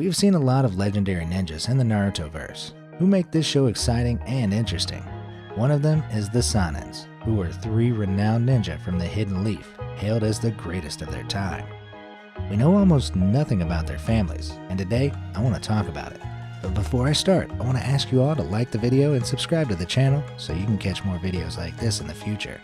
We have seen a lot of legendary ninjas in the Naruto-verse, who make this show exciting and interesting. One of them is the Sannins, who are 3 renowned ninja from the Hidden Leaf, hailed as the greatest of their time. We know almost nothing about their families, and today I want to talk about it. But before I start, I want to ask you all to like the video and subscribe to the channel so you can catch more videos like this in the future.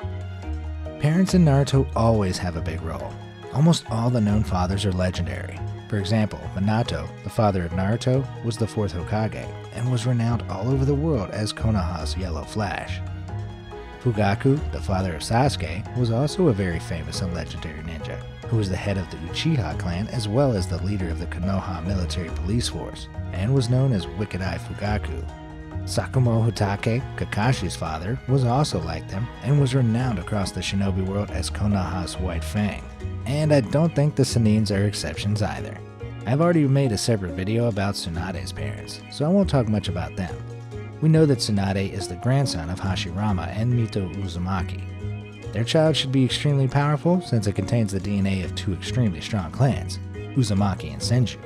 Parents in Naruto always have a big role. Almost all the known fathers are legendary. For example, Minato, the father of Naruto, was the 4th Hokage and was renowned all over the world as Konoha's Yellow Flash. Fugaku, the father of Sasuke, was also a very famous and legendary ninja, who was the head of the Uchiha clan as well as the leader of the Konoha military police force, and was known as Wicked Eye Fugaku. Sakumo Hotake, Kakashi's father, was also like them and was renowned across the shinobi world as Konoha's White Fang. And I don't think the Sannins are exceptions either. I've already made a separate video about Tsunade's parents, so I won't talk much about them. We know that Tsunade is the grandson of Hashirama and Mito Uzumaki. Their child should be extremely powerful since it contains the DNA of 2 extremely strong clans, Uzumaki and Senju.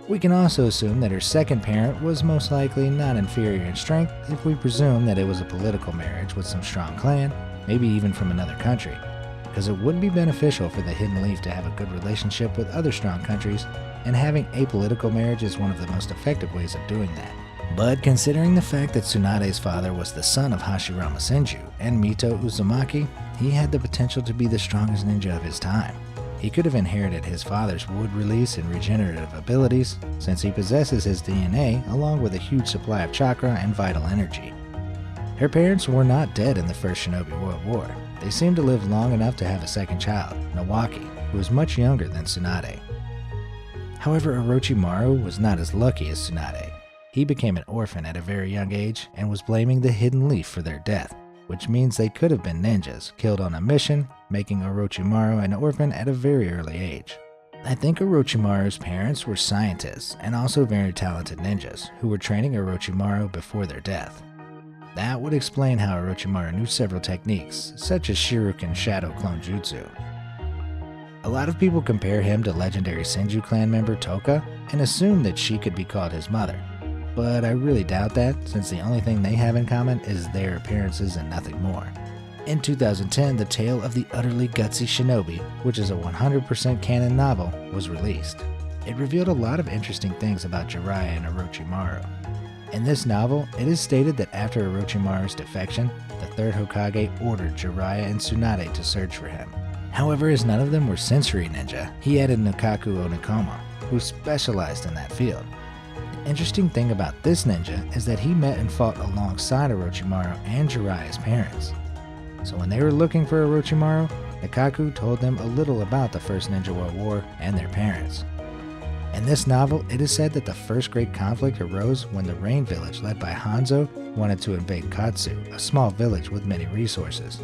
We can also assume that her second parent was most likely not inferior in strength if we presume that it was a political marriage with some strong clan, maybe even from another country, because it would be beneficial for the Hidden Leaf to have a good relationship with other strong countries, and having apolitical marriage is one of the most effective ways of doing that. But considering the fact that Tsunade's father was the son of Hashirama Senju and Mito Uzumaki, he had the potential to be the strongest ninja of his time. He could have inherited his father's wood release and regenerative abilities, since he possesses his DNA along with a huge supply of chakra and vital energy. Her parents were not dead in the First Shinobi World War. They seemed to live long enough to have a second child, Nawaki, who was much younger than Tsunade. However, Orochimaru was not as lucky as Tsunade. He became an orphan at a very young age and was blaming the Hidden Leaf for their death, which means they could have been ninjas, killed on a mission, making Orochimaru an orphan at a very early age. I think Orochimaru's parents were scientists and also very talented ninjas who were training Orochimaru before their death. That would explain how Orochimaru knew several techniques, such as Shuriken Shadow Clone Jutsu. A lot of people compare him to legendary Senju clan member Toka and assume that she could be called his mother. But I really doubt that, since the only thing they have in common is their appearances and nothing more. In 2010, The Tale of the Utterly Gutsy Shinobi, which is a 100% canon novel, was released. It revealed a lot of interesting things about Jiraiya and Orochimaru. In this novel, it is stated that after Orochimaru's defection, the 3rd Hokage ordered Jiraiya and Tsunade to search for him. However, as none of them were sensory ninja, he added Nakaku Onigoma, who specialized in that field. The interesting thing about this ninja is that he met and fought alongside Orochimaru and Jiraiya's parents. So when they were looking for Orochimaru, Nakaku told them a little about the First Ninja World War and their parents. In this novel, it is said that the first great conflict arose when the Rain Village led by Hanzo wanted to invade Katsu, a small village with many resources.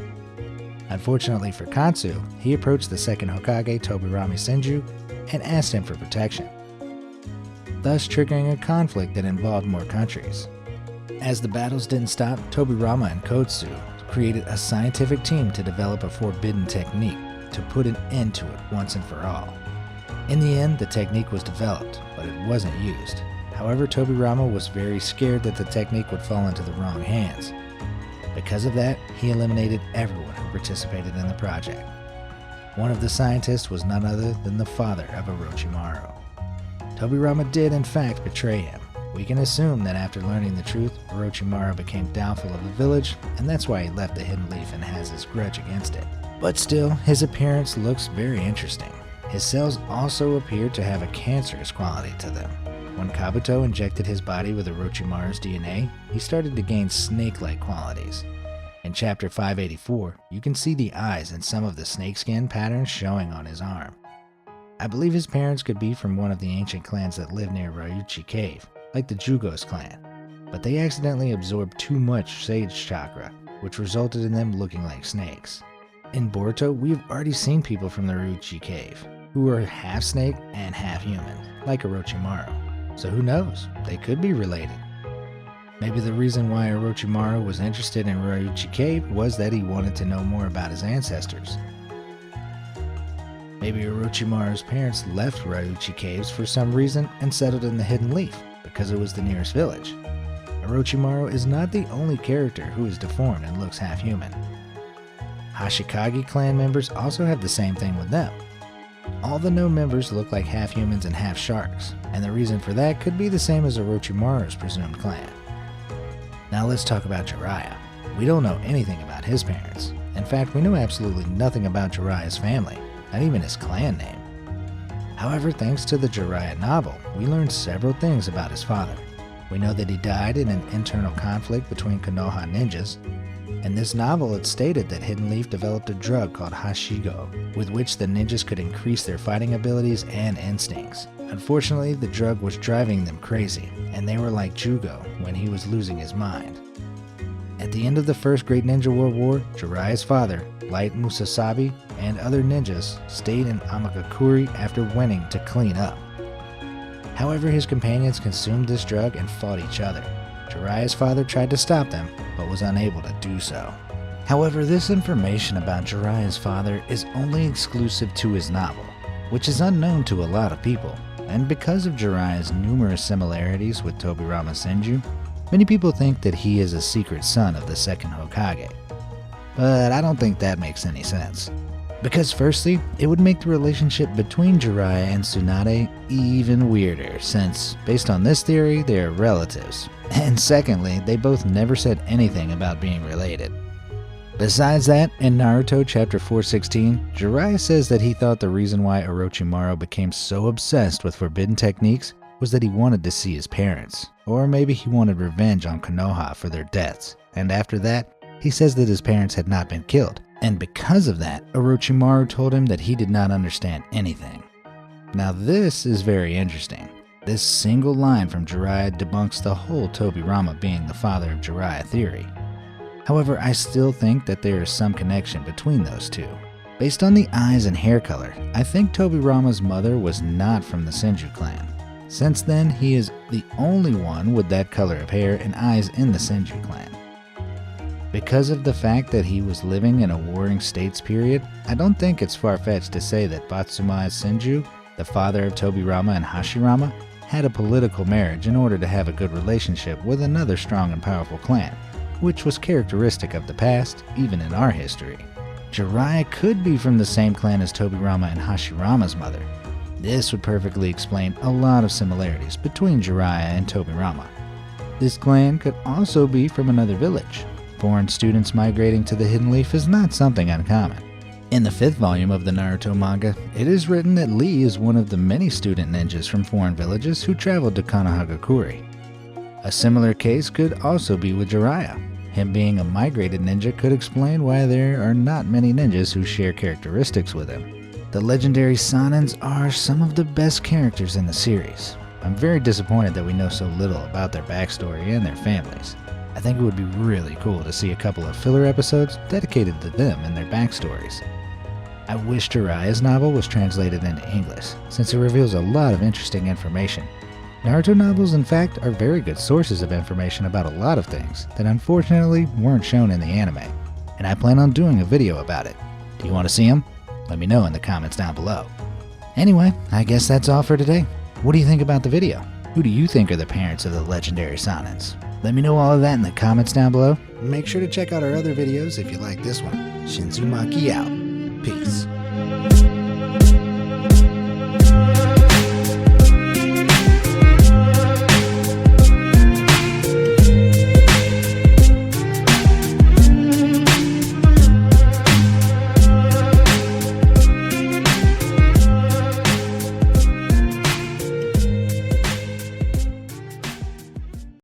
Unfortunately for Katsu, he approached the 2nd Hokage Tobirama Senju and asked him for protection, thus triggering a conflict that involved more countries. As the battles didn't stop, Tobirama and Kotsu created a scientific team to develop a forbidden technique to put an end to it once and for all. In the end, the technique was developed, but it wasn't used. However, Tobirama was very scared that the technique would fall into the wrong hands. Because of that, he eliminated everyone who participated in the project. One of the scientists was none other than the father of Orochimaru. Tobirama did in fact betray him. We can assume that after learning the truth, Orochimaru became doubtful of the village, and that's why he left the Hidden Leaf and has his grudge against it. But still, his appearance looks very interesting. His cells also appear to have a cancerous quality to them. When Kabuto injected his body with Orochimaru's DNA, he started to gain snake-like qualities. In chapter 584, you can see the eyes and some of the snakeskin patterns showing on his arm. I believe his parents could be from one of the ancient clans that live near Ryuchi Cave, like the Jugos clan, but they accidentally absorbed too much sage chakra, which resulted in them looking like snakes. In Boruto, we've already seen people from the Ryuchi Cave, who are half snake and half human, like Orochimaru, so who knows, they could be related. Maybe the reason why Orochimaru was interested in Ryuchi Cave was that he wanted to know more about his ancestors. Maybe Orochimaru's parents left Ryuchi Caves for some reason and settled in the Hidden Leaf because it was the nearest village. Orochimaru is not the only character who is deformed and looks half-human. Hashikage clan members also have the same thing with them. All the known members look like half-humans and half-sharks, and the reason for that could be the same as Orochimaru's presumed clan. Now let's talk about Jiraiya. We don't know anything about his parents. In fact, we know absolutely nothing about Jiraiya's family, not even his clan name. However, thanks to the Jiraiya novel, we learned several things about his father. We know that he died in an internal conflict between Konoha ninjas. In this novel, it stated that Hidden Leaf developed a drug called Hashigo, with which the ninjas could increase their fighting abilities and instincts. Unfortunately, the drug was driving them crazy, and they were like Jugo when he was losing his mind. At the end of the First Great Ninja World War, Jiraiya's father, Light Musasabi, and other ninjas stayed in Amakakuri after winning to clean up. However, his companions consumed this drug and fought each other. Jiraiya's father tried to stop them, but was unable to do so. However, this information about Jiraiya's father is only exclusive to his novel, which is unknown to a lot of people, and because of Jiraiya's numerous similarities with Tobirama Senju, many people think that he is a secret son of the second Hokage. But I don't think that makes any sense. Because firstly, it would make the relationship between Jiraiya and Tsunade even weirder, since, based on this theory, they are relatives. And secondly, they both never said anything about being related. Besides that, in Naruto chapter 416, Jiraiya says that he thought the reason why Orochimaru became so obsessed with forbidden techniques was that he wanted to see his parents, or maybe he wanted revenge on Konoha for their deaths, and after that, he says that his parents had not been killed, and because of that, Orochimaru told him that he did not understand anything. Now this is very interesting. This single line from Jiraiya debunks the whole Tobirama being the father of Jiraiya theory. However, I still think that there is some connection between those two. Based on the eyes and hair color, I think Tobirama's mother was not from the Senju clan. Since then, he is the only one with that color of hair and eyes in the Senju clan. Because of the fact that he was living in a warring states period, I don't think it's far-fetched to say that Batsumae Senju, the father of Tobirama and Hashirama, had a political marriage in order to have a good relationship with another strong and powerful clan, which was characteristic of the past, even in our history. Jiraiya could be from the same clan as Tobirama and Hashirama's mother. This would perfectly explain a lot of similarities between Jiraiya and Tobirama. This clan could also be from another village. Foreign students migrating to the Hidden Leaf is not something uncommon. In the 5th volume of the Naruto manga, it is written that Lee is one of the many student ninjas from foreign villages who traveled to Konohagakure. A similar case could also be with Jiraiya. Him being a migrated ninja could explain why there are not many ninjas who share characteristics with him. The legendary Sannins are some of the best characters in the series. I'm very disappointed that we know so little about their backstory and their families. I think it would be really cool to see a couple of filler episodes dedicated to them and their backstories. I wish Jiraiya's novel was translated into English, since it reveals a lot of interesting information. Naruto novels, in fact, are very good sources of information about a lot of things that unfortunately weren't shown in the anime, and I plan on doing a video about it. Do you want to see them? Let me know in the comments down below. Anyway, I guess that's all for today. What do you think about the video? Who do you think are the parents of the legendary Sannins? Let me know all of that in the comments down below. Make sure to check out our other videos if you like this one. Shinzumaki out. Peace.